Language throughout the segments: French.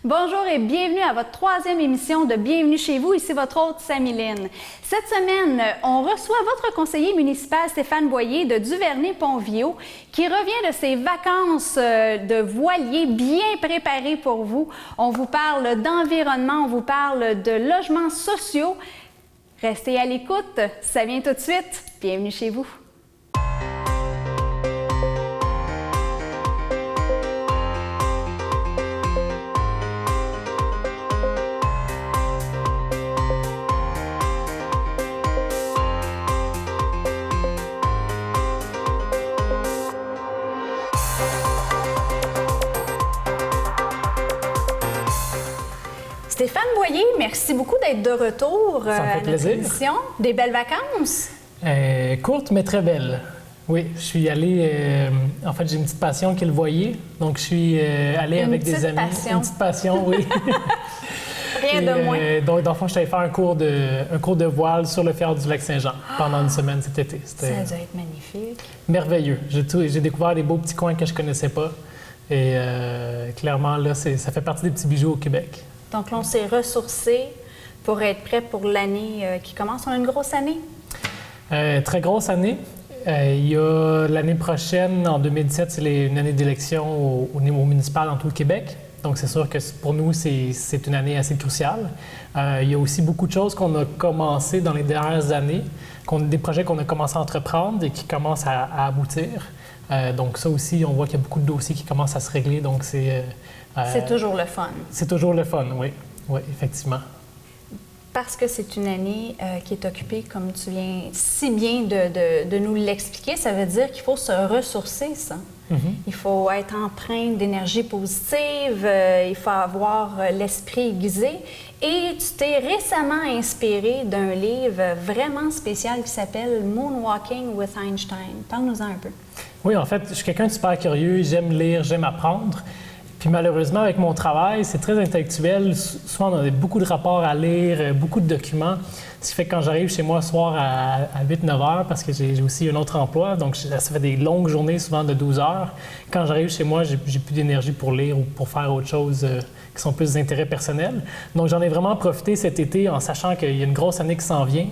Bonjour et bienvenue à votre troisième émission de Bienvenue chez vous. Ici votre hôte Samiline. Cette semaine, on reçoit votre conseiller municipal Stéphane Boyer de Duvernay-Pontvio qui revient de ses vacances de voilier bien préparées pour vous. On vous parle d'environnement, on vous parle de logements sociaux. Restez à l'écoute, ça vient tout de suite. Bienvenue chez vous. Stéphane Boyer, merci beaucoup d'être de retour à notre émission. Des belles vacances? Courtes, mais très belles. Oui, je suis allé... en fait, j'ai une petite passion qui est le voilier. Donc, je suis allé avec des amis. Une petite passion, oui. Rien de moins. Donc, dans le fond, je suis allé faire un cours de voile sur le fjord du Lac-Saint-Jean pendant une semaine cet été. Ça doit être magnifique. Merveilleux. J'ai découvert des beaux petits coins que je ne connaissais pas. Et clairement, là, ça fait partie des petits bijoux au Québec. Donc là, on s'est ressourcé pour être prêt pour l'année qui commence. On a une grosse année? Très grosse année. Il y a l'année prochaine, en 2017, c'est une année d'élection au niveau municipal dans tout le Québec. Donc, c'est sûr que pour nous, c'est une année assez cruciale. Il y a aussi beaucoup de choses qu'on a commencé dans les dernières années, des projets qu'on a commencé à entreprendre et qui commencent à aboutir. Donc, ça aussi, on voit qu'il y a beaucoup de dossiers qui commencent à se régler. Donc, c'est toujours le fun. C'est toujours le fun, oui. Oui, effectivement. Parce que c'est une année qui est occupée, comme tu viens si bien de nous l'expliquer, ça veut dire qu'il faut se ressourcer, ça. Mm-hmm. Il faut être empreint d'énergie positive, il faut avoir l'esprit aiguisé. Et tu t'es récemment inspiré d'un livre vraiment spécial qui s'appelle Moonwalking with Einstein. Parle-nous-en un peu. Oui, en fait, je suis quelqu'un de super curieux, j'aime lire, j'aime apprendre. Puis malheureusement, avec mon travail, c'est très intellectuel. Souvent, on a beaucoup de rapports à lire, beaucoup de documents. Ce qui fait que quand j'arrive chez moi le soir à 8-9 heures, parce que j'ai aussi un autre emploi, donc ça fait des longues journées, souvent de 12 heures. Quand j'arrive chez moi, j'ai plus d'énergie pour lire ou pour faire autre chose qui sont plus des intérêts personnels. Donc j'en ai vraiment profité cet été en sachant qu'il y a une grosse année qui s'en vient,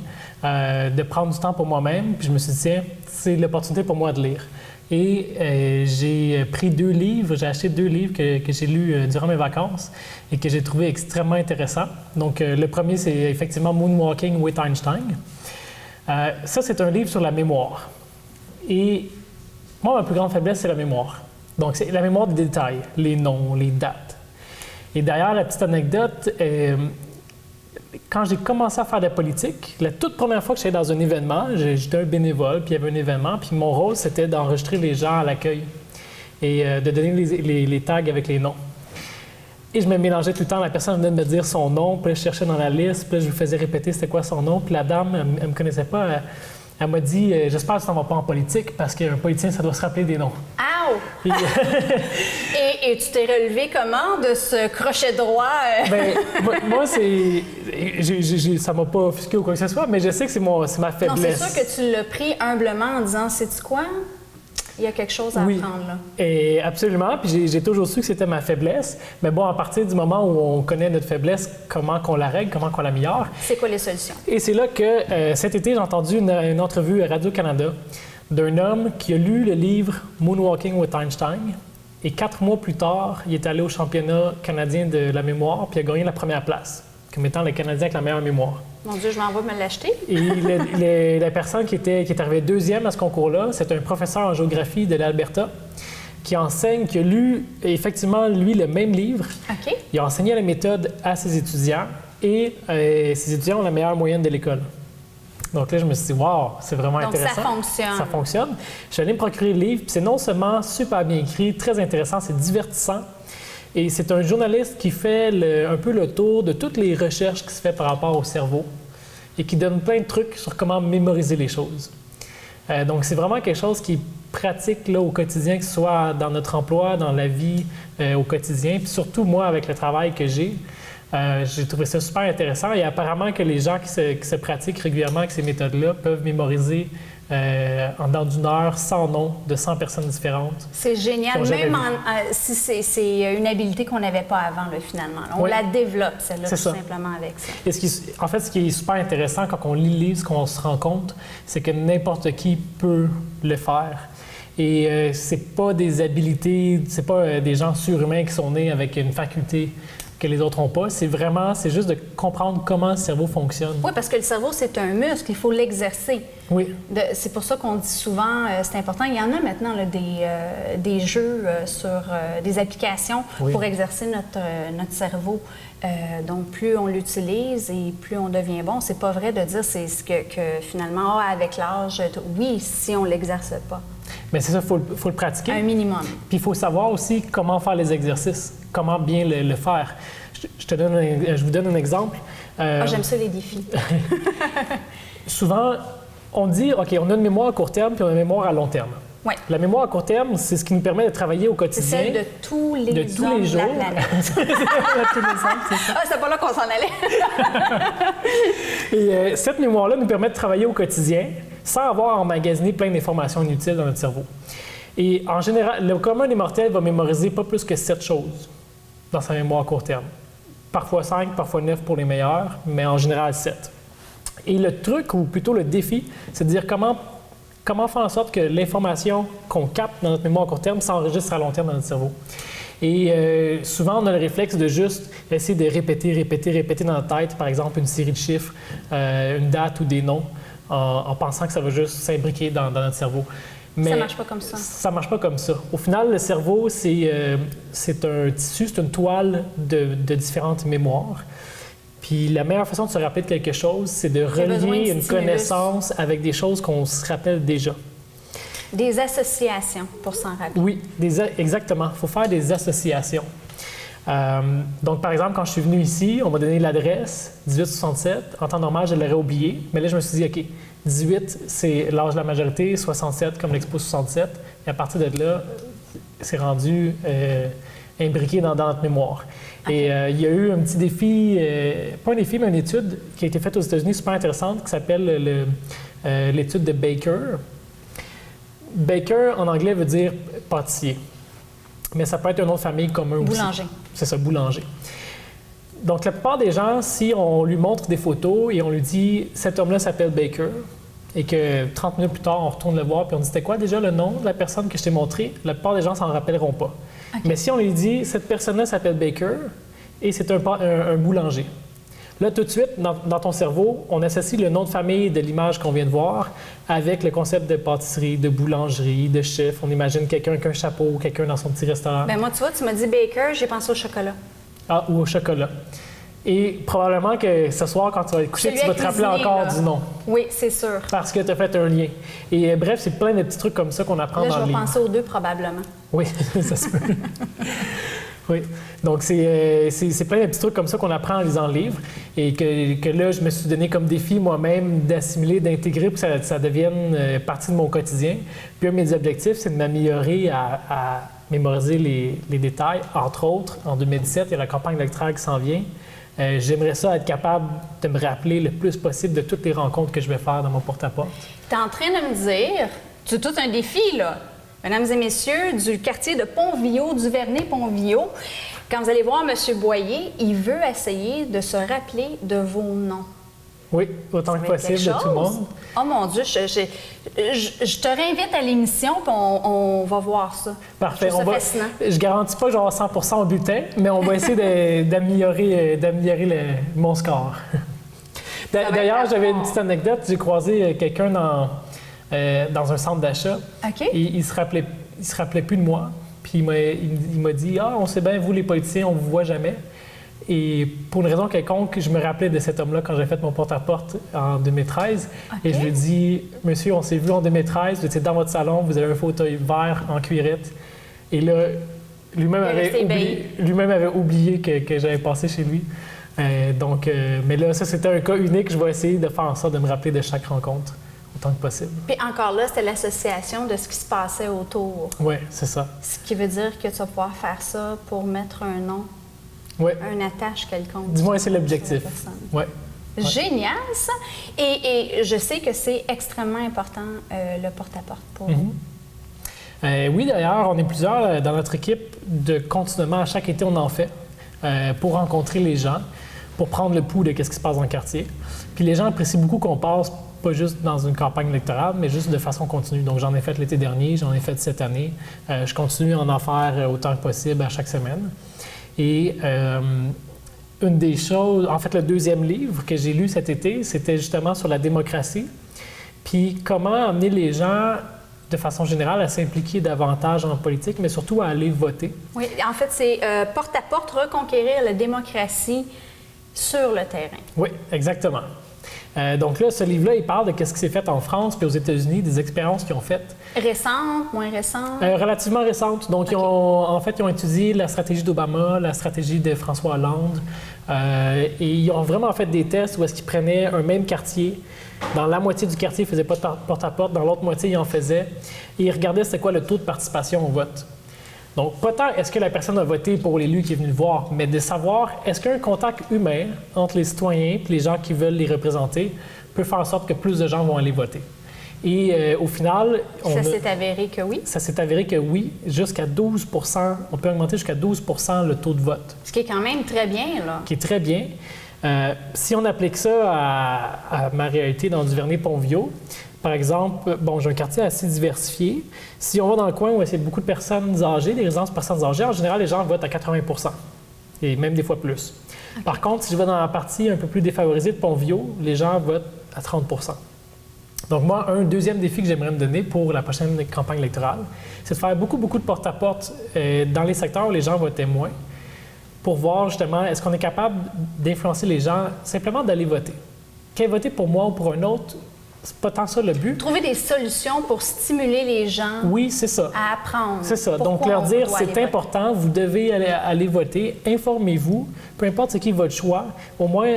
de prendre du temps pour moi-même. Puis je me suis dit, tiens, c'est l'opportunité pour moi de lire. Et j'ai pris 2 livres, j'ai acheté 2 livres que j'ai lus durant mes vacances et que j'ai trouvé extrêmement intéressants. Donc, le premier, c'est effectivement Moonwalking with Einstein. Ça, c'est un livre sur la mémoire. Et moi, ma plus grande faiblesse, c'est la mémoire. Donc, c'est la mémoire des détails, les noms, les dates. Et d'ailleurs, la petite anecdote, quand j'ai commencé à faire de la politique, la toute première fois que j'étais dans un événement, j'étais un bénévole, puis il y avait un événement, puis mon rôle, c'était d'enregistrer les gens à l'accueil et de donner les tags avec les noms. Et je me mélangeais tout le temps, la personne venait de me dire son nom, puis là, je cherchais dans la liste, puis là, je lui faisais répéter c'était quoi son nom, puis la dame, elle ne me connaissait pas, elle m'a dit « J'espère que tu t'en vas pas en politique, parce qu'un politicien, ça doit se rappeler des noms. » Ow! Et tu t'es relevé comment de ce crochet droit? Bien, moi, ça m'a pas offusqué ou quoi que ce soit, mais je sais que c'est ma faiblesse. Non, c'est sûr que tu l'as pris humblement en disant, sais-tu quoi? Il y a quelque chose à apprendre là. Et absolument, puis j'ai toujours su que c'était ma faiblesse. Mais bon, à partir du moment où on connaît notre faiblesse, comment qu'on la règle, comment qu'on l'améliore. C'est quoi les solutions? Et c'est là que cet été, j'ai entendu une entrevue à Radio-Canada d'un homme qui a lu le livre Moonwalking with Einstein. Et 4 mois plus tard, il est allé au championnat canadien de la mémoire, puis il a gagné la première place, comme étant le Canadien avec la meilleure mémoire. Mon Dieu, je m'en vais me l'acheter. Et la personne qui est arrivée 2e à ce concours-là, c'est un professeur en géographie de l'Alberta qui enseigne, qui a lu effectivement, lui, le même livre. OK. Il a enseigné la méthode à ses étudiants et ses étudiants ont la meilleure moyenne de l'école. Donc là, je me suis dit, wow, c'est vraiment intéressant. Donc ça fonctionne. Ça fonctionne. Je suis allé me procurer le livre, puis c'est non seulement super bien écrit, très intéressant, c'est divertissant. Et c'est un journaliste qui fait un peu le tour de toutes les recherches qui se font par rapport au cerveau et qui donne plein de trucs sur comment mémoriser les choses. Donc, c'est vraiment quelque chose qui est pratique là, au quotidien, que ce soit dans notre emploi, dans la vie au quotidien. Puis surtout, moi, avec le travail que j'ai trouvé ça super intéressant. Et apparemment que les gens qui se pratiquent régulièrement avec ces méthodes-là peuvent mémoriser en dedans d'une heure, 100 noms de 100 personnes différentes. C'est génial, même si c'est une habilité qu'on n'avait pas avant, là, finalement. Là. On la développe, celle-là, tout simplement avec ça. Et en fait, ce qui est super intéressant quand on lit le livre, ce qu'on se rend compte, c'est que n'importe qui peut le faire. Et c'est pas des habilités, c'est pas des gens surhumains qui sont nés avec une faculté que les autres n'ont pas. C'est juste de comprendre comment le cerveau fonctionne. Oui, parce que le cerveau, c'est un muscle, il faut l'exercer. Oui. C'est pour ça qu'on dit souvent, c'est important. Il y en a maintenant là, des jeux sur des applications pour exercer notre cerveau. Donc, plus on l'utilise et plus on devient bon. C'est pas vrai de dire c'est ce que finalement, avec l'âge, oui, si on l'exerce pas. Mais c'est ça, il faut le pratiquer. Un minimum. Puis il faut savoir aussi comment faire les exercices, comment bien le faire. Je vous donne un exemple. J'aime ça, les défis. Souvent, on dit, OK, on a une mémoire à court terme puis on a une mémoire à long terme. Ouais. La mémoire à court terme, c'est ce qui nous permet de travailler au quotidien. C'est celle de tous les jours de la planète. C'est pas là qu'on s'en allait. Et cette mémoire-là nous permet de travailler au quotidien sans avoir emmagasiné plein d'informations inutiles dans notre cerveau. Et en général, le commun des mortels va mémoriser pas plus que 7 choses dans sa mémoire à court terme. Parfois 5, parfois 9 pour les meilleurs, mais en général 7. Et le truc, ou plutôt le défi, c'est de dire comment faire en sorte que l'information qu'on capte dans notre mémoire à court terme s'enregistre à long terme dans notre cerveau. Et souvent, on a le réflexe de juste essayer de répéter dans notre tête, par exemple, une série de chiffres, une date ou des noms, en pensant que ça va juste s'imbriquer dans notre cerveau. Mais ça ne marche pas comme ça. Ça ne marche pas comme ça. Au final, le cerveau, c'est un tissu, c'est une toile de différentes mémoires. Puis la meilleure façon de se rappeler de quelque chose, c'est de relier une connaissance avec des choses qu'on se rappelle déjà. Des associations, pour s'en rappeler. Oui, exactement. Il faut faire des associations. Donc, par exemple, quand je suis venu ici, on m'a donné l'adresse 1867. En temps normal, je l'aurais oublié. Mais là, je me suis dit, OK, 18, c'est l'âge de la majorité, 67 comme l'Expo 67. Et à partir de là, c'est rendu imbriqué dans notre mémoire. Okay. Et il y a eu un petit défi, pas un défi, mais une étude qui a été faite aux États-Unis super intéressante qui s'appelle l'étude de Baker. Baker, en anglais, veut dire pâtissier. Mais ça peut être un nom de famille commun aussi. Boulanger. C'est ça, boulanger. Donc, la plupart des gens, si on lui montre des photos et on lui dit « cet homme-là s'appelle Baker », et que 30 minutes plus tard, on retourne le voir puis on dit « c'était quoi déjà le nom de la personne que je t'ai montré », la plupart des gens s'en rappelleront pas. Okay. Mais si on lui dit « cette personne-là s'appelle Baker et c'est un boulanger », là, tout de suite, dans ton cerveau, on associe le nom de famille de l'image qu'on vient de voir avec le concept de pâtisserie, de boulangerie, de chef. On imagine quelqu'un avec un chapeau, quelqu'un dans son petit restaurant. Bien, moi, tu vois, tu m'as dit Baker, j'ai pensé au chocolat. Ah, ou au chocolat. Et probablement que ce soir, quand tu vas être couché, tu vas te rappeler encore du nom. Oui, c'est sûr. Parce que tu as fait un lien. Et bref, c'est plein de petits trucs comme ça qu'on apprend dans le livre. Là, je vais penser aux deux, probablement. Oui, ça se peut. Oui. Donc, c'est plein de petits trucs comme ça qu'on apprend en lisant le livre et que là, je me suis donné comme défi moi-même d'assimiler, d'intégrer pour que ça devienne partie de mon quotidien. Puis un de mes objectifs, c'est de m'améliorer à mémoriser les détails. Entre autres, en 2017, il y a la campagne électorale qui s'en vient. J'aimerais ça être capable de me rappeler le plus possible de toutes les rencontres que je vais faire dans mon porte-à-porte. Tu es en train de me dire, c'est tout un défi, là. Mesdames et messieurs, du quartier de Pont-Viaud, du Vernet-Pont-Viaud, quand vous allez voir M. Boyer, il veut essayer de se rappeler de vos noms. Oui, autant que possible de tout le monde. Oh mon Dieu, je te réinvite à l'émission, puis on va voir ça. Parfait. Je trouve ça fascinant. Je garantis pas genre 100% au bulletin, mais on va essayer d'améliorer mon score. D'ailleurs, j'avais une petite anecdote. J'ai croisé quelqu'un dans un centre d'achat. Okay. Et il se rappelait plus de moi. Puis il m'a dit « Ah, on sait bien, vous les politiciens, on vous voit jamais. » Et pour une raison quelconque, je me rappelais de cet homme-là quand j'ai fait mon porte-à-porte en 2013. Okay. Et je lui ai dit « Monsieur, on s'est vu en 2013, vous étiez dans votre salon, vous avez un fauteuil vert en cuirette. » Et là, lui-même avait oublié que j'avais passé chez lui. Mais là, ça, c'était un cas unique. Je vais essayer de faire en sorte de me rappeler de chaque rencontre autant que possible. Puis encore là, c'était l'association de ce qui se passait autour. Oui, c'est ça. Ce qui veut dire que tu vas pouvoir faire ça pour mettre un nom, une attache quelconque. Du moins, c'est l'objectif. Oui. Génial, ça! Et je sais que c'est extrêmement important, le porte-à-porte pour vous. Oui, d'ailleurs, on est plusieurs dans notre équipe de continuellement, à chaque été, on en fait pour rencontrer les gens, pour prendre le pouls de ce qui se passe dans le quartier. Puis les gens apprécient beaucoup qu'on passe pas juste dans une campagne électorale, mais juste de façon continue. Donc, j'en ai fait l'été dernier, j'en ai fait cette année. Je continue à en faire autant que possible à chaque semaine. Et une des choses, en fait, le deuxième livre que j'ai lu cet été, c'était justement sur la démocratie. Puis comment amener les gens, de façon générale, à s'impliquer davantage en politique, mais surtout à aller voter. Oui, en fait, c'est porte-à-porte, reconquérir la démocratie sur le terrain. Oui, exactement. Donc là, ce livre-là, il parle de ce qui s'est fait en France puis aux États-Unis, des expériences qu'ils ont faites. Récentes, moins récentes? Relativement récentes. Donc, ils ont étudié la stratégie d'Obama, la stratégie de François Hollande. Et ils ont vraiment fait des tests où est-ce qu'ils prenaient un même quartier. Dans la moitié du quartier, ils ne faisaient pas de porte-à-porte. Dans l'autre moitié, ils en faisaient. Et ils regardaient c'était quoi le taux de participation au vote. Donc, pas tant est-ce que la personne a voté pour l'élu qui est venu le voir, mais de savoir est-ce qu'un contact humain entre les citoyens et les gens qui veulent les représenter peut faire en sorte que plus de gens vont aller voter. Et au final... Ça s'est avéré que oui? Ça s'est avéré que oui, jusqu'à 12 %. On peut augmenter jusqu'à 12 % le taux de vote. Ce qui est quand même très bien, là. Qui est très bien. Si on applique ça à ma réalité dans Duvernay-Pontvio, par exemple, bon, j'ai un quartier assez diversifié. Si on va dans le coin où il y a beaucoup de personnes âgées, des résidences de personnes âgées, en général, les gens votent à 80 % et même des fois plus. Okay. Par contre, si je vais dans la partie un peu plus défavorisée de Pontvio, les gens votent à 30 %. Donc moi, un deuxième défi que j'aimerais me donner pour la prochaine campagne électorale, c'est de faire beaucoup de porte-à-porte dans les secteurs où les gens votaient moins pour voir justement, est-ce qu'on est capable d'influencer les gens simplement d'aller voter. Qu'ils aient voté pour moi ou pour un autre, c'est pas tant ça le but. Trouver des solutions pour stimuler les gens oui, c'est ça. À apprendre. C'est ça. Donc, leur dire, c'est important, vous devez aller voter, informez-vous, peu importe c'est qui votre choix, au moins,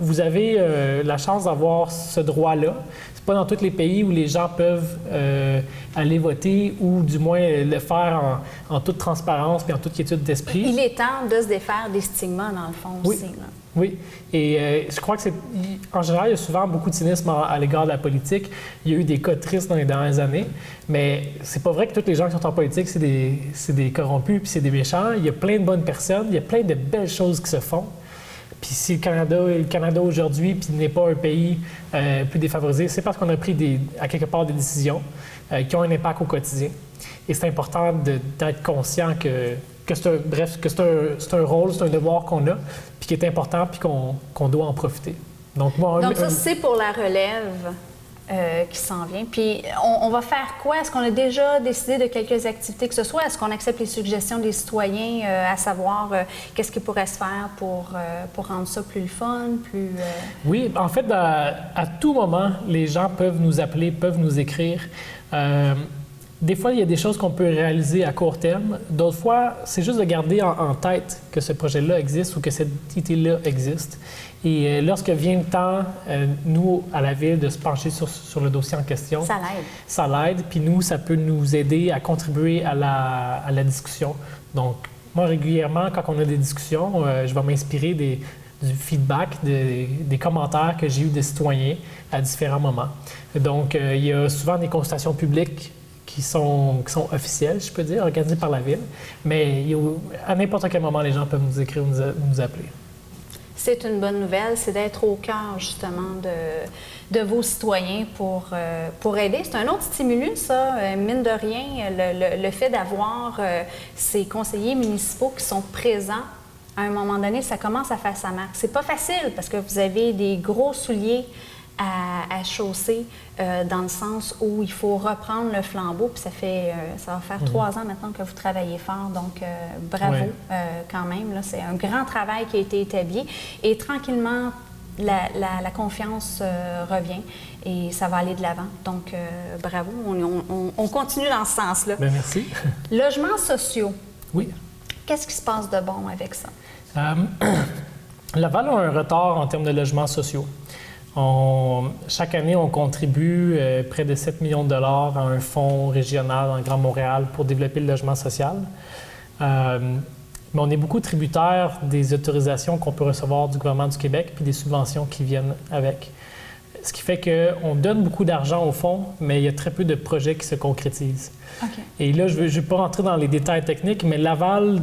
vous avez la chance d'avoir ce droit-là. C'est pas dans tous les pays où les gens peuvent aller voter ou du moins le faire en toute transparence et en toute quiétude d'esprit. Il est temps de se défaire des stigmas, dans le fond, oui. aussi. Là. Oui, et je crois que en général, il y a souvent beaucoup de cynisme à l'égard de la politique. Il y a eu des cas tristes dans les dernières années, mais c'est pas vrai que tous les gens qui sont en politique, c'est des corrompus puis c'est des méchants. Il y a plein de bonnes personnes, il y a plein de belles choses qui se font. Puis si le Canada aujourd'hui puis n'est pas un pays plus défavorisé, c'est parce qu'on a pris à quelque part des décisions qui ont un impact au quotidien. Et c'est important d'être conscient que c'est un rôle, c'est un devoir qu'on a, puis qui est important, puis qu'on doit en profiter. Donc, ça, c'est pour la relève qui s'en vient. Puis, on va faire quoi? Est-ce qu'on a déjà décidé de quelques activités que ce soit? Est-ce qu'on accepte les suggestions des citoyens, à savoir qu'est-ce qui pourrait se faire pour rendre ça plus fun, plus... Oui, en fait, à tout moment, les gens peuvent nous appeler, peuvent nous écrire. Des fois, il y a des choses qu'on peut réaliser à court terme. D'autres fois, c'est juste de garder en tête que ce projet-là existe ou que cette idée-là existe. Et lorsque vient le temps, nous, à la Ville, de se pencher sur le dossier en question... Ça l'aide. Ça l'aide. Puis nous, ça peut nous aider à contribuer à la discussion. Donc, moi, régulièrement, quand on a des discussions, je vais m'inspirer du feedback, des commentaires que j'ai eus des citoyens à différents moments. Donc, il y a souvent des consultations publiques qui sont officielles, je peux dire, organisées par la Ville. Mais à n'importe quel moment, les gens peuvent nous écrire ou nous appeler. C'est une bonne nouvelle, c'est d'être au cœur, justement, de vos citoyens pour aider. C'est un autre stimulus, ça, mine de rien, le fait d'avoir ces conseillers municipaux qui sont présents. À un moment donné, ça commence à faire sa marque. C'est pas facile parce que vous avez des gros souliers à chausser dans le sens où il faut reprendre le flambeau. Puis ça va faire 3 ans maintenant que vous travaillez fort. Donc, bravo quand même. Là, c'est un grand travail qui a été établi. Et tranquillement, la confiance revient et ça va aller de l'avant. Donc, bravo. On continue dans ce sens-là. Bien, merci. Logements sociaux. Oui. Qu'est-ce qui se passe de bon avec ça? Laval a un retard en termes de logements sociaux. Chaque année, on contribue près de 7 millions de dollars à un fonds régional en Grand Montréal pour développer le logement social. mais on est beaucoup tributaire des autorisations qu'on peut recevoir du gouvernement du Québec puis des subventions qui viennent avec. Ce qui fait qu'on donne beaucoup d'argent au fonds, mais il y a très peu de projets qui se concrétisent. Okay. Et là, je ne vais pas rentrer dans les détails techniques, mais Laval,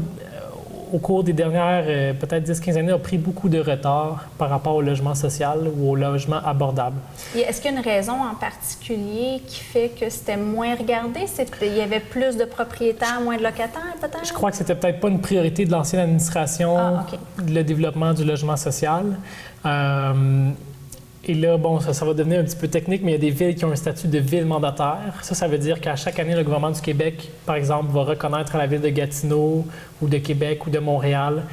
au cours des dernières peut-être 10-15 années, a pris beaucoup de retard par rapport au logement social ou au logement abordable. Et est-ce qu'il y a une raison en particulier qui fait que c'était moins regardé? Il y avait plus de propriétaires, moins de locataires, peut-être? Je crois que c'était peut-être pas une priorité de l'ancienne administration, le développement du logement social. Et là, bon, ça va devenir un petit peu technique, mais il y a des villes qui ont un statut de ville mandataire. Ça veut dire qu'à chaque année, le gouvernement du Québec, par exemple, va reconnaître à la ville de Gatineau ou de Québec ou de Montréal,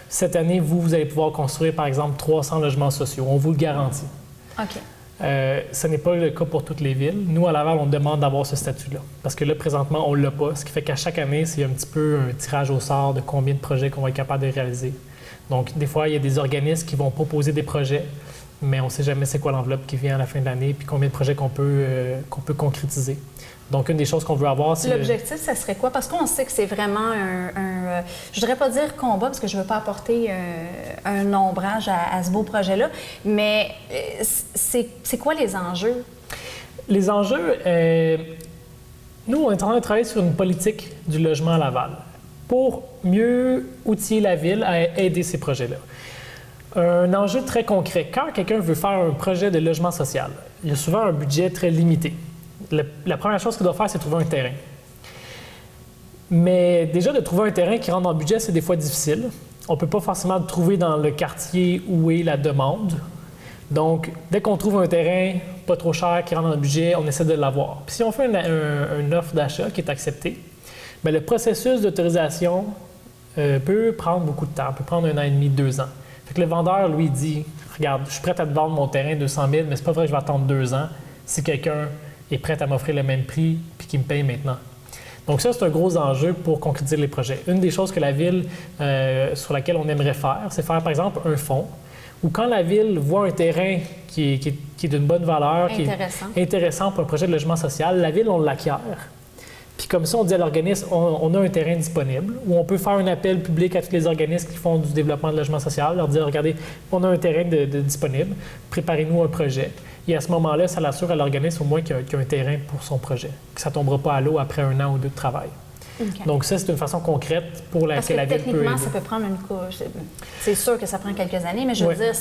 cette année, vous allez pouvoir construire, par exemple, 300 logements sociaux. On vous le garantit. OK. Ce n'est pas le cas pour toutes les villes. Nous, à Laval, on demande d'avoir ce statut-là. Parce que là, présentement, on ne l'a pas. Ce qui fait qu'à chaque année, c'est un petit peu un tirage au sort de combien de projets qu'on va être capable de réaliser. Donc, des fois, il y a des organismes qui vont proposer des projets, mais on ne sait jamais c'est quoi l'enveloppe qui vient à la fin de l'année, puis combien de projets qu'on peut concrétiser. Donc, une des choses qu'on veut avoir, c'est... L'objectif, ça serait quoi? Parce qu'on sait que c'est vraiment je ne voudrais pas dire combat, parce que je ne veux pas apporter un ombrage à ce beau projet-là, mais c'est quoi les enjeux? Les enjeux, nous, on est en train de travailler sur une politique du logement à Laval pour mieux outiller la ville à aider ces projets-là. Un enjeu très concret. Quand quelqu'un veut faire un projet de logement social, il y a souvent un budget très limité. La première chose qu'il doit faire, c'est trouver un terrain. Mais déjà, de trouver un terrain qui rentre dans le budget, c'est des fois difficile. On ne peut pas forcément le trouver dans le quartier où est la demande. Donc, dès qu'on trouve un terrain pas trop cher qui rentre dans le budget, on essaie de l'avoir. Puis si on fait une offre d'achat qui est acceptée, bien, le processus d'autorisation peut prendre beaucoup de temps, peut prendre 1 an et demi, 2 ans. Fait que le vendeur, lui, dit « Regarde, je suis prêt à te vendre mon terrain 200 000, mais c'est pas vrai que je vais attendre 2 ans si quelqu'un est prêt à m'offrir le même prix puis qu'il me paye maintenant. » Donc ça, c'est un gros enjeu pour concrétiser les projets. Une des choses que la Ville, sur laquelle on aimerait faire, c'est faire, par exemple, un fonds où quand la Ville voit un terrain qui est d'une bonne valeur, qui est intéressant pour un projet de logement social, la Ville, on l'acquiert. Puis comme ça, on dit à l'organisme, on a un terrain disponible, où on peut faire un appel public à tous les organismes qui font du développement de logement social, leur dire, regardez, on a un terrain disponible, préparez-nous un projet. Et à ce moment-là, ça l'assure à l'organisme au moins qu'il y a un terrain pour son projet, que ça ne tombera pas à l'eau après 1 an ou 2 de travail. Okay. Donc ça, c'est une façon concrète pour laquelle la Ville peut aider. Techniquement, ça peut prendre une couche. C'est sûr que ça prend quelques années, mais je veux dire,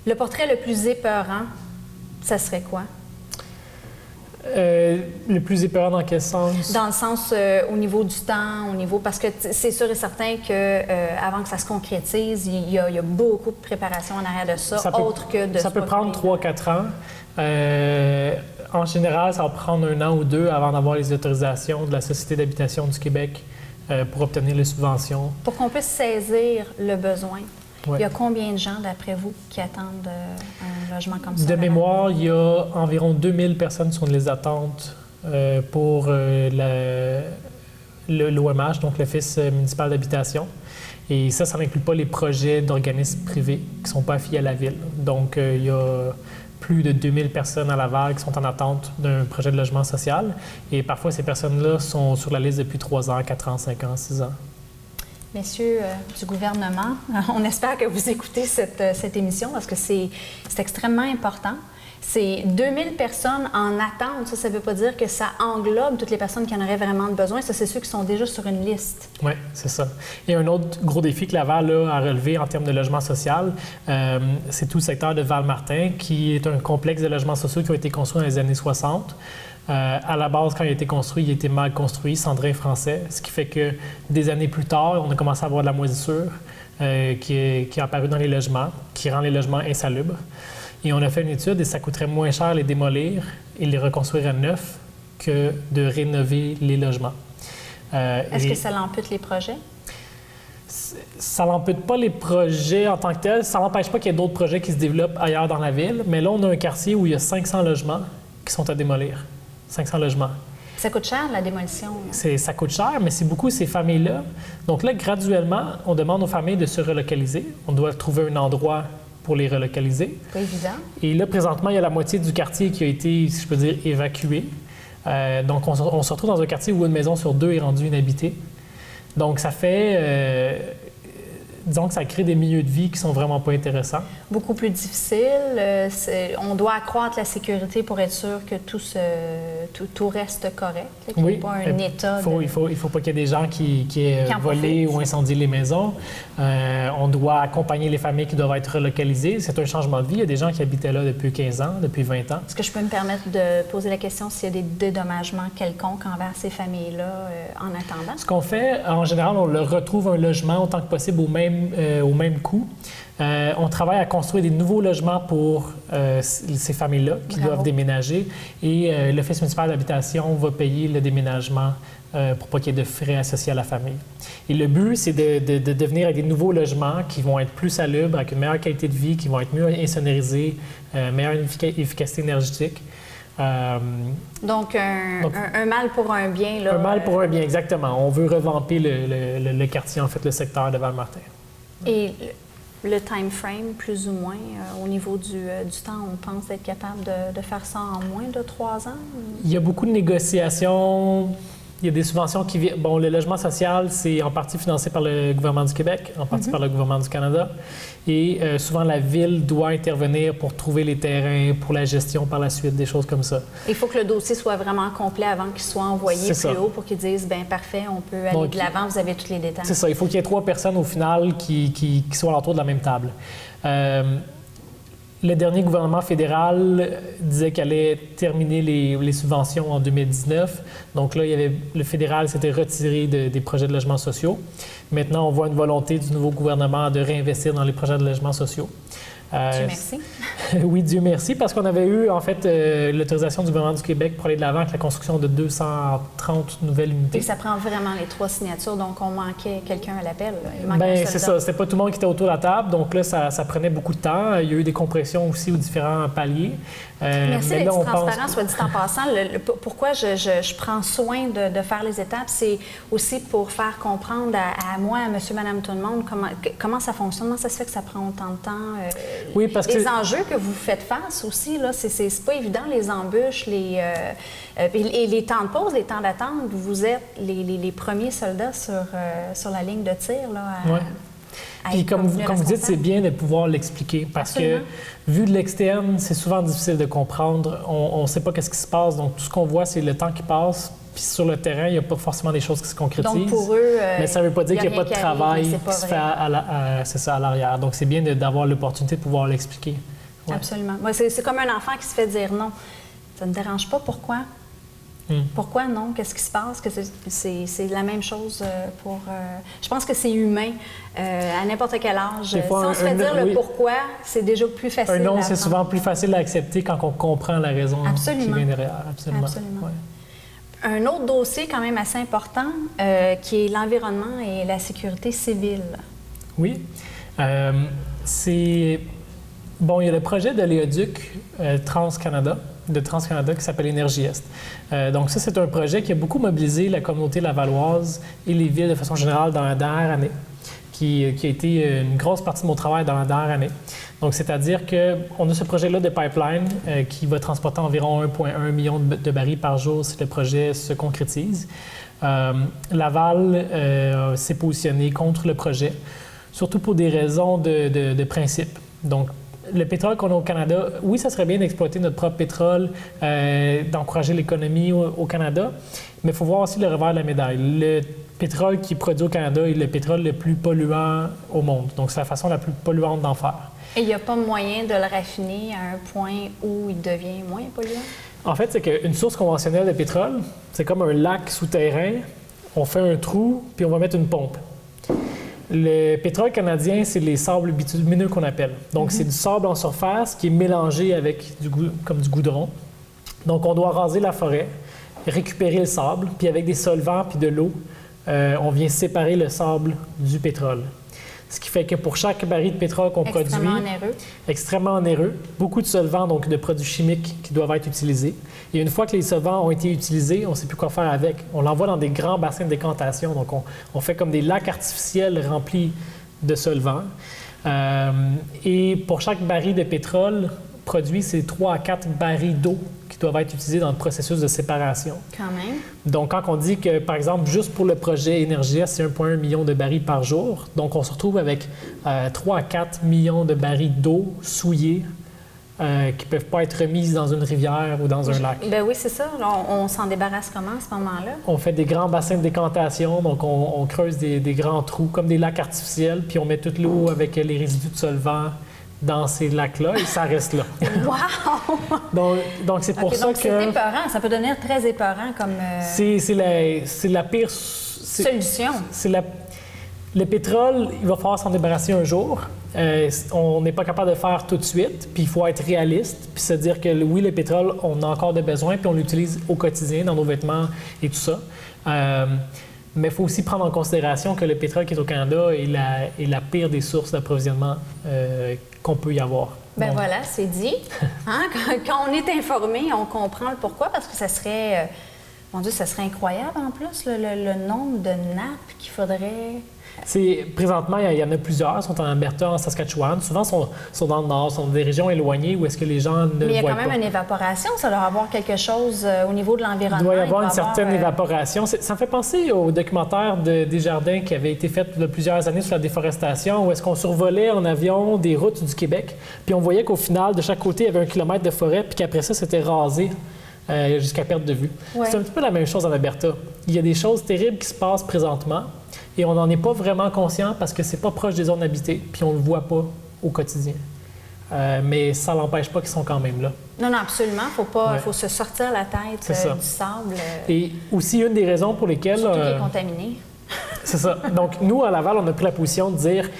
le portrait le plus épeurant, ça serait quoi? Le plus épeurant dans quel sens? Dans le sens au niveau du temps, parce que c'est sûr et certain qu'avant que ça se concrétise, il y a beaucoup de préparation en arrière de ça autre que de... Ça peut prendre 3-4 ans. En général, ça va prendre 1 an ou 2 avant d'avoir les autorisations de la Société d'habitation du Québec pour obtenir les subventions. Pour qu'on puisse saisir le besoin. Ouais. Il y a combien de gens, d'après vous, qui attendent un logement comme ça? De mémoire, il y a environ 2000 personnes sur les attentes pour l'OMH, donc l'Office municipal d'habitation. Et ça n'inclut pas les projets d'organismes privés qui ne sont pas affiliés à la Ville. Donc, il y a plus de 2000 personnes à Laval qui sont en attente d'un projet de logement social. Et parfois, ces personnes-là sont sur la liste depuis 3 ans, 4 ans, 5 ans, 6 ans. Messieurs du gouvernement, on espère que vous écoutez cette émission parce que c'est extrêmement important. C'est 2000 personnes en attente. Ça ne veut pas dire que ça englobe toutes les personnes qui en auraient vraiment besoin. Ça, c'est ceux qui sont déjà sur une liste. Oui, c'est ça. Et un autre gros défi que Laval a relevé en termes de logement social, c'est tout le secteur de Val-Martin, qui est un complexe de logements sociaux qui a été construit dans les années 60. À la base, quand il a été construit, il était mal construit, cendré français, ce qui fait que des années plus tard, on a commencé à avoir de la moisissure qui est apparue dans les logements, qui rend les logements insalubres. Et on a fait une étude et ça coûterait moins cher les démolir et les reconstruire à neuf que de rénover les logements. Est-ce que ça l'ampute les projets? Ça n'ampute pas les projets en tant que tels. Ça n'empêche pas qu'il y ait d'autres projets qui se développent ailleurs dans la ville. Mais là, on a un quartier où il y a 500 logements qui sont à démolir. 500 logements. Ça coûte cher, la démolition? Ça coûte cher, mais c'est beaucoup ces familles-là. Donc là, graduellement, on demande aux familles de se relocaliser. On doit trouver un endroit pour les relocaliser. Pas évident. Et là, présentement, il y a la moitié du quartier qui a été, si je peux dire, évacué. Donc, on se retrouve dans un quartier où une maison sur 2 est rendue inhabitée. Donc, ça fait... disons que ça crée des milieux de vie qui sont vraiment pas intéressants. Beaucoup plus difficile. On doit accroître la sécurité pour être sûr que tout reste correct, qu'il n'y ait pas un état. Il faut pas qu'il y ait des gens qui aient volé ou incendié les maisons. On doit accompagner les familles qui doivent être relocalisées. C'est un changement de vie. Il y a des gens qui habitaient là depuis 15 ans, depuis 20 ans. Est-ce que je peux me permettre de poser la question s'il y a des dédommagements quelconques envers ces familles-là en attendant? Ce qu'on fait, en général, on leur retrouve un logement autant que possible au même coût. On travaille à construire des nouveaux logements pour ces familles-là qui doivent déménager et l'Office municipal d'habitation va payer le déménagement pour pas qu'il y ait de frais associés à la famille. Et le but, c'est de devenir avec des nouveaux logements qui vont être plus salubres, avec une meilleure qualité de vie, qui vont être mieux insonorisés, meilleure efficacité énergétique. Donc, un mal pour un bien. Là, un mal pour un bien, exactement. On veut revamper le quartier, en fait, le secteur de Val-Martin. Et le time frame, plus ou moins, au niveau du temps, on pense être capable de faire ça en moins de 3 ans? Il y a beaucoup de négociations. Il y a des subventions qui viennent. Bon, le logement social, c'est en partie financé par le gouvernement du Québec, en partie par le gouvernement du Canada. Et souvent, la ville doit intervenir pour trouver les terrains, pour la gestion par la suite, des choses comme ça. Il faut que le dossier soit vraiment complet avant qu'il soit envoyé plus haut pour qu'ils disent, bien parfait, on peut aller de l'avant, vous avez tous les détails. C'est ça. Il faut qu'il y ait 3 personnes au final qui soient autour de la même table. Le dernier gouvernement fédéral disait qu'il allait terminer les subventions en 2019. Donc là, le fédéral s'était retiré des projets de logements sociaux. Maintenant, on voit une volonté du nouveau gouvernement de réinvestir dans les projets de logements sociaux. Dieu merci. Oui, Dieu merci, parce qu'on avait eu, en fait, l'autorisation du gouvernement du Québec pour aller de l'avant avec la construction de 230 nouvelles unités. Et ça prend vraiment les 3 signatures, donc on manquait quelqu'un à l'appel. Bien, c'est ça. C'était pas tout le monde qui était autour de la table, donc là, ça prenait beaucoup de temps. Il y a eu des compressions aussi aux différents paliers. Merci d'être transparent, soit dit en passant. Pourquoi je prends soin de faire les étapes, c'est aussi pour faire comprendre à moi, à monsieur, madame, tout le monde, comment ça fonctionne, comment ça se fait que ça prend autant de temps. Oui, parce les enjeux que vous faites face aussi, là, c'est pas évident, les embûches, et les temps de pause, les temps d'attente. Vous êtes les premiers soldats sur la ligne de tir, là. Puis comme vous dites, c'est bien de pouvoir l'expliquer parce que, vu de l'externe, c'est souvent difficile de comprendre. On ne sait pas qu'est-ce qui se passe. Donc, tout ce qu'on voit, c'est le temps qui passe. Puis sur le terrain, il n'y a pas forcément des choses qui se concrétisent. Donc, pour eux, mais ça ne veut pas dire qu'il n'y a pas de travail qui se fait à l'arrière. Donc, c'est bien d'avoir l'opportunité de pouvoir l'expliquer. Ouais. Absolument. Ouais, c'est comme un enfant qui se fait dire non. Ça ne dérange pas, pourquoi? Pourquoi non? Qu'est-ce qui se passe? C'est la même chose pour... je pense que c'est humain à n'importe quel âge. Si on se fait dire le pourquoi, c'est déjà plus facile. Un non, c'est souvent plus facile à accepter quand on comprend la raison qui vient derrière. Absolument. Ouais. Un autre dossier quand même assez important qui est l'environnement et la sécurité civile. Oui. Bon, il y a le projet de l'éoduc TransCanada qui s'appelle Énergie Est. Donc ça, c'est un projet qui a beaucoup mobilisé la communauté lavalloise et les villes de façon générale dans la dernière année, qui a été une grosse partie de mon travail dans la dernière année. Donc, c'est-à-dire qu'on a ce projet-là de pipeline qui va transporter environ 1,1 million de barils par jour si le projet se concrétise. Laval s'est positionné contre le projet, surtout pour des raisons de principe. Donc, le pétrole qu'on a au Canada, oui, ça serait bien d'exploiter notre propre pétrole, d'encourager l'économie au Canada, mais il faut voir aussi le revers de la médaille. Le pétrole qui est produit au Canada est le pétrole le plus polluant au monde. Donc, c'est la façon la plus polluante d'en faire. Et il n'y a pas moyen de le raffiner à un point où il devient moins polluant? En fait, c'est qu'une source conventionnelle de pétrole, c'est comme un lac souterrain. On fait un trou, puis on va mettre une pompe. Le pétrole canadien, c'est les sables bitumineux qu'on appelle. Donc, c'est du sable en surface qui est mélangé avec comme du goudron. Donc, on doit raser la forêt, récupérer le sable, puis avec des solvants puis de l'eau, on vient séparer le sable du pétrole. Ce qui fait que pour chaque baril de pétrole qu'on produit... Extrêmement onéreux. Beaucoup de solvants, donc de produits chimiques qui doivent être utilisés. Et une fois que les solvants ont été utilisés, on ne sait plus quoi faire avec. On l'envoie dans des grands bassins de décantation. Donc, on fait comme des lacs artificiels remplis de solvants. Et pour chaque baril de pétrole produit, c'est 3 à 4 barils d'eau qui doivent être utilisés dans le processus de séparation. Quand même. Donc, quand on dit que, par exemple, juste pour le projet Énergia, c'est 1,1 million de barils par jour, donc on se retrouve avec 3 à 4 millions de barils d'eau souillée qui ne peuvent pas être remises dans une rivière ou dans un lac. Ben oui, c'est ça. On s'en débarrasse comment à ce moment-là? On fait des grands bassins de décantation, donc on creuse des grands trous, comme des lacs artificiels, puis on met toute l'eau avec les résidus de solvant dans ces lacs-là, et ça reste là. Wow! Donc c'est pour ça donc que... c'est épeurant. Ça peut devenir très épeurant comme... C'est la pire... Solution. Le pétrole, il va falloir s'en débarrasser un jour. On n'est pas capable de le faire tout de suite, puis il faut être réaliste, puis se dire que oui, le pétrole, on a encore des besoins, puis on l'utilise au quotidien dans nos vêtements et tout ça. Mais il faut aussi prendre en considération que le pétrole qui est au Canada est la pire des sources d'approvisionnement qu'on peut y avoir. Ben donc, voilà, c'est dit. Hein? Quand on est informé, on comprend le pourquoi, parce que ça serait... mon Dieu, ça serait incroyable en plus, le nombre de nappes qu'il faudrait... Présentement, il y en a plusieurs. Ils sont en Alberta, en Saskatchewan. Souvent, sont dans le nord, sont dans des régions éloignées où est-ce que les gens ne voient pas. Mais il y a quand même une évaporation. Ça doit avoir quelque chose au niveau de l'environnement. Il doit y avoir une certaine évaporation. Ça me fait penser au documentaire de Desjardins qui avait été fait il y a plusieurs années sur la déforestation, où est-ce qu'on survolait en avion des routes du Québec, puis on voyait qu'au final, de chaque côté, il y avait 1 kilomètre de forêt, puis qu'après ça, c'était rasé jusqu'à perte de vue. Ouais. C'est un petit peu la même chose en Alberta. Il y a des choses terribles qui se passent présentement, et on n'en est pas vraiment conscient parce que c'est pas proche des zones habitées, puis on le voit pas au quotidien. Mais ça n'empêche pas qu'ils sont quand même là. Non, absolument. Il faut se sortir la tête du sable. Et aussi, une des raisons pour lesquelles... Surtout qu'il est contaminé. C'est ça. Donc, nous, à Laval, on a pris la position de dire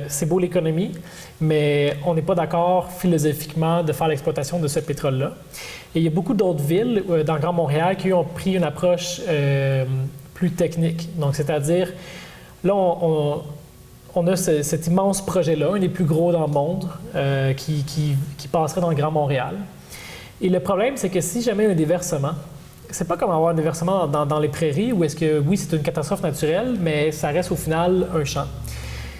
c'est beau l'économie, mais on n'est pas d'accord philosophiquement de faire l'exploitation de ce pétrole-là. Et il y a beaucoup d'autres villes dans le Grand Montréal qui ont pris une approche plus technique. Donc, c'est-à-dire, là, on a cet immense projet-là, un des plus gros dans le monde, qui passerait dans le Grand Montréal. Et le problème, c'est que si jamais il y a un déversement, c'est pas comme avoir un déversement dans les prairies où est-ce que, oui, c'est une catastrophe naturelle, mais ça reste au final un champ.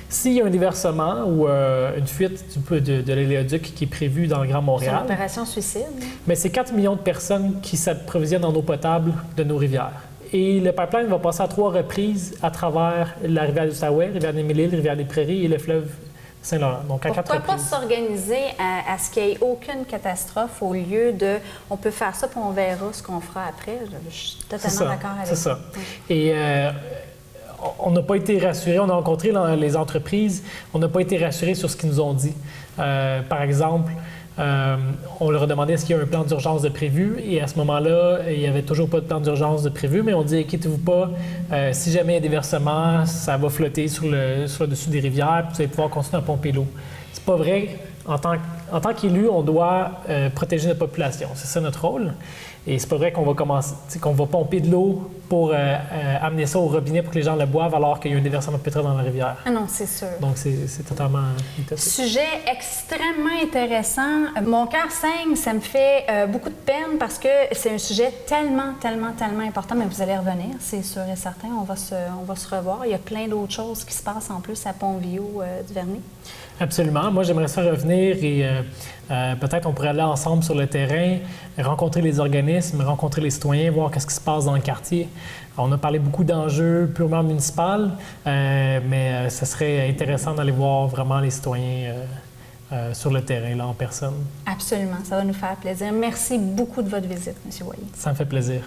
S'il y a un déversement ou une fuite de l'éléoduc qui est prévue dans le Grand Montréal... C'est une opération suicide. Mais c'est 4 millions de personnes qui s'approvisionnent en eau potable de nos rivières. Et le pipeline va passer à 3 reprises à travers la rivière du Outaouais, la rivière des Mille-Îles, la rivière des Prairies et le fleuve Saint-Laurent. Donc, à 4 reprises. Pourquoi pas s'organiser à ce qu'il n'y ait aucune catastrophe au lieu de... On peut faire ça, puis on verra ce qu'on fera après. Je suis totalement d'accord avec ça. C'est ça. Et on n'a pas été rassurés. On a rencontré les entreprises. On n'a pas été rassurés sur ce qu'ils nous ont dit. Par exemple... on leur a demandé est-ce qu'il y a un plan d'urgence de prévu et à ce moment-là, il n'y avait toujours pas de plan d'urgence de prévu, mais on dit inquiétez-vous pas, si jamais il y a des versements, ça va flotter sur le dessus des rivières puis vous allez pouvoir continuer à pomper l'eau. C'est pas vrai. En tant qu'élu, on doit protéger notre population. C'est ça notre rôle. Et c'est pas vrai qu'on va pomper de l'eau pour amener ça au robinet pour que les gens le boivent alors qu'il y a un déversement de pétrole dans la rivière. Ah non, c'est sûr. Donc, c'est totalement utopique. Sujet extrêmement intéressant. Mon cœur saigne, ça me fait beaucoup de peine parce que c'est un sujet tellement important. Mais vous allez revenir, c'est sûr et certain. On va se revoir. Il y a plein d'autres choses qui se passent en plus à Pont-Viaud-du-Vernet. Absolument. Moi, j'aimerais ça revenir et peut-être on pourrait aller ensemble sur le terrain, rencontrer les organismes, rencontrer les citoyens, voir qu'est-ce qui se passe dans le quartier. On a parlé beaucoup d'enjeux purement municipaux, mais ce serait intéressant d'aller voir vraiment les citoyens sur le terrain, là, en personne. Absolument. Ça va nous faire plaisir. Merci beaucoup de votre visite, M. Boyer. Ça me fait plaisir.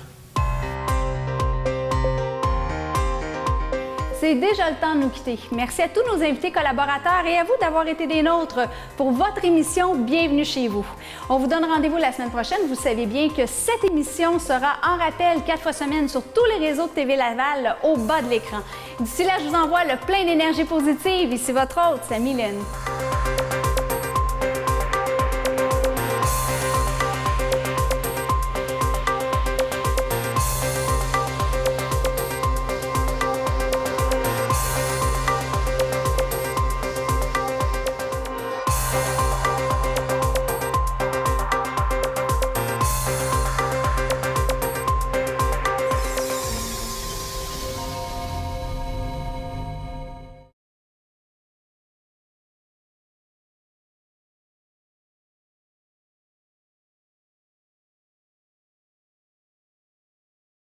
C'est déjà le temps de nous quitter. Merci à tous nos invités collaborateurs et à vous d'avoir été des nôtres pour votre émission Bienvenue chez vous. On vous donne rendez-vous la semaine prochaine. Vous savez bien que cette émission sera en rappel 4 fois semaine sur tous les réseaux de TV Laval au bas de l'écran. D'ici là, je vous envoie le plein d'énergie positive. Ici votre hôte, Samy Lynn.